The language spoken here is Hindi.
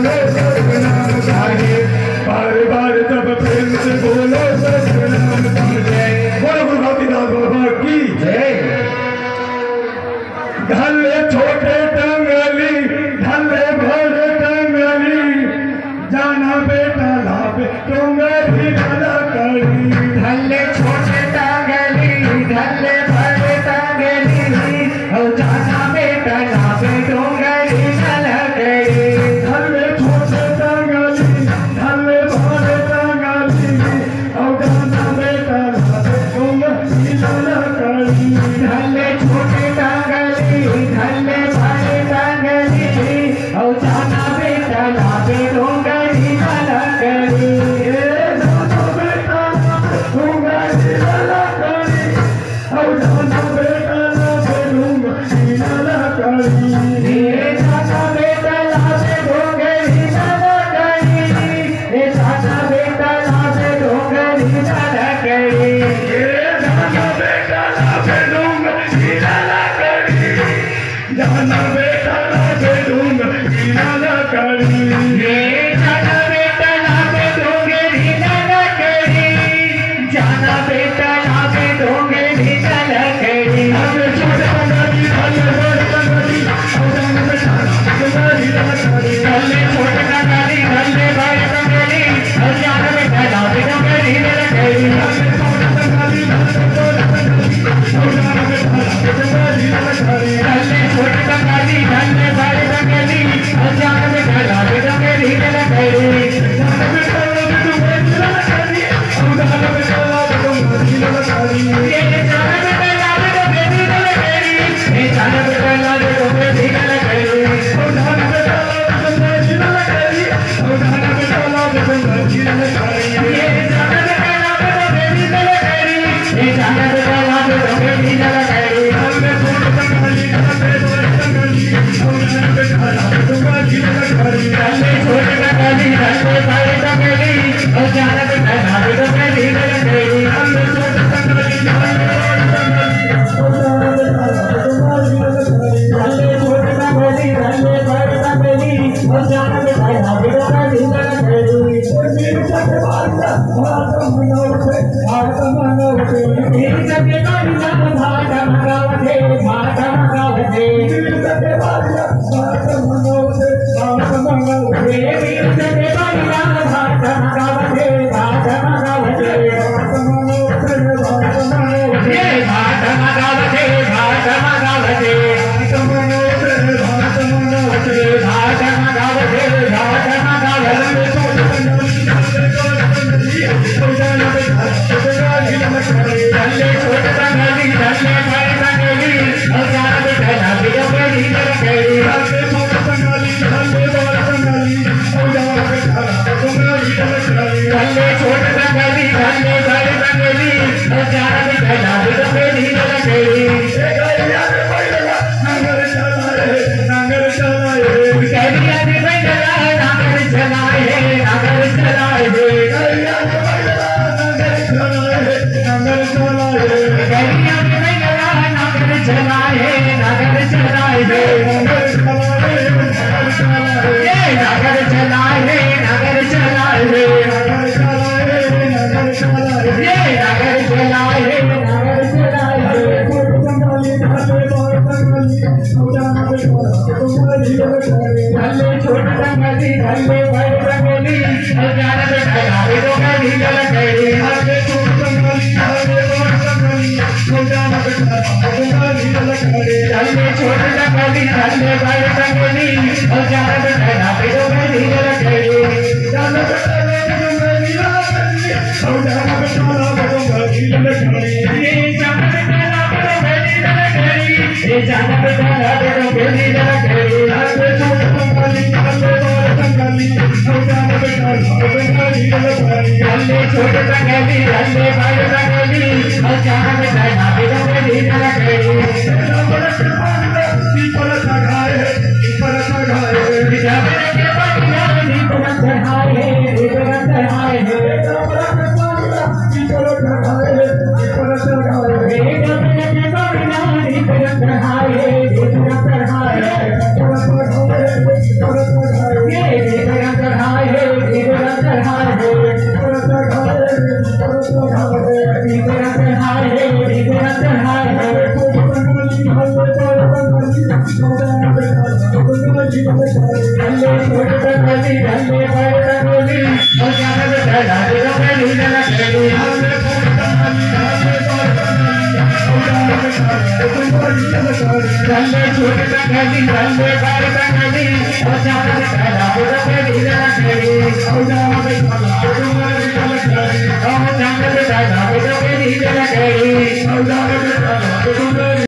बोलो सतनाम साहिब, बार बार तब प्रेम से बोलो सतनाम साहिब। बोलो गुरु गोपीनाथ बाबा की जय। ढले छोटे टंगली ढले बड़े टंगली, जाना बेटा लाभे टंगली ढला करी। ढले छोटे टंगली ढले बड़े टंगली, जाना बेटा लाभे टंगली ढला करी। ढले छोटे टंगली ढले बड़े टंगली, जाना बेटा लाभे टंगली ढला करी। ढले छोटे टंगली ढले बड़े टंगली, जाना बेटा लाभे टंगली ढला करी। जाना बेटा लाभे दूंगा ढीला करी। जाना बेटा लाभे दूंगे ढीला करी। जाना बेटा लाभे दूंगे ढीला करी। ढले छोटे टंगली ढले बड़े टंगली, जाना बेटा लाभे ढीला करी। ढले छोटे टंगली ढले बड़े टंगली, जाना बेटा लाभे दूंगे ढीला करी। ढले छोटे टंगली ढले बड़े टंगली, जाना बेटा लाभे ढीला करी। ढले छोटे टंगली ढले बड़े टंगली, जाना बेटा लाभे दूंगे ढीला करी। जाना बेटा लाभे दूंगा ढीला करी। जाना बेटा लाभे दूंगा ढीला करी। जाना बेटा लाभे दूंगे ढीला करी। जाना बेटा लाभे दूंगे ढीला करी। जाना बेटा लाभे दूंगा ढीला करी। जाना बेटा लाभे दूंगा ढीला करी। जाना बेटा लाभे दूंगे ढीला करी। जाना बेटा लाभे दूंगे ढीला करी। ढले छोटे टंगली ढले बड़े टंगली, जाना बेटा लाभे दूंगा ढीला करी। ढले छोटे टंगली ढले बड़े टंगली, जाना बेटा लाभे दूंगे ढीला करी। ढले छोटे टंगली ढले बड़े टंगली, जाना बेटा लाभे दूंगा ढीला करी। ढले छोटे टंगली ढले बड़े टंगली, जाना बेटा लाभे दूंगे ढीला करी। मेरे सके बारिया भाट मंगावते भाट मंगावते। मेरे सके बारिया भाट मंगावते भाट मंगावते। मेरे सके बारिया भाट मंगावते भाट मंगावते। मेरे सके बारिया भाट मंगावते भाट मंगावते। भाट मंगावते भाट मंगावते। भाट मंगावते भाट मंगावते। भाट मंगावते भाट मंगावते। भाट मंगावते भाट मंगावते। जाना बेटा ढीला करी। ढले छोटे टंगली ढले बड़े टंगली, जाना बेटा लाभे दूंगे ढीला करी। ढले छोटे टंगली ढले बड़े टंगली, जाना बेटा लाभे दूंगा ढीला करी। ढले छोटे टंगली ढले बड़े टंगली, जाना बेटा लाभे दूंगे ढीला करी। नांगर चलाए नांगर चलाए। गैया ने बैठा नागर चलाए नागर चलाए। गैया ने बैठा नागर चलाए नागर चलाए। गैया ने बैठा नागर चलाए नागर चलाए। नागर चलाए नागर चलाए। नागर चलाए नागर चलाए। नागर चलाए नागर चलाए। नागर चलाए नागर चलाए। छोटे टंगली ढले बड़े टंगली, जाना बेटा लाभे दूंगा ढीला करी। ढले छोटे टंगली ढले बड़े टंगली, जाना बेटा लाभे दूंगा ढीला करी। ढले छोटे टंगली ढले बड़े टंगली, जाना बेटा लाभे दूंगा ढीला करी। ढले छोटे टंगली ढले बड़े टंगली, जाना बेटा लाभे दूंगा ढीला करी। जाना बेटा लाभे दूंगा ढीला करी। जाना बेटा लाभे दूंगा ढीला करी। जाना बेटा लाभे दूंगा ढीला करी। जाना बेटा लाभे दूंगा ढीला करी। ढले छोटे टंगली ढले बड़े टंगली, जाना बेटा लाभे दूंगा ढीला करी। ढले छोटे टंगली ढले बड़े टंगली, जाना बेटा लाभे दूंगा ढीला करी। पीपल चढ़ाए पीपल चढ़ाए। जबरे के बनिया नीपल चढ़ाए नीपल चढ़ाए। पीपल चढ़ाए पीपल चढ़ाए। जबरे के बनिया नीपल चढ़ाए नीपल चढ़ाए। पीपल चढ़ाए पीपल चढ़ाए। रंगे छोट तंगली रंगे बड़ तंगली ओ जान बेटा बुढ़ पे ढीला लकड़ी ओ जान बेटा बुढ़ पे ढीला लकड़ी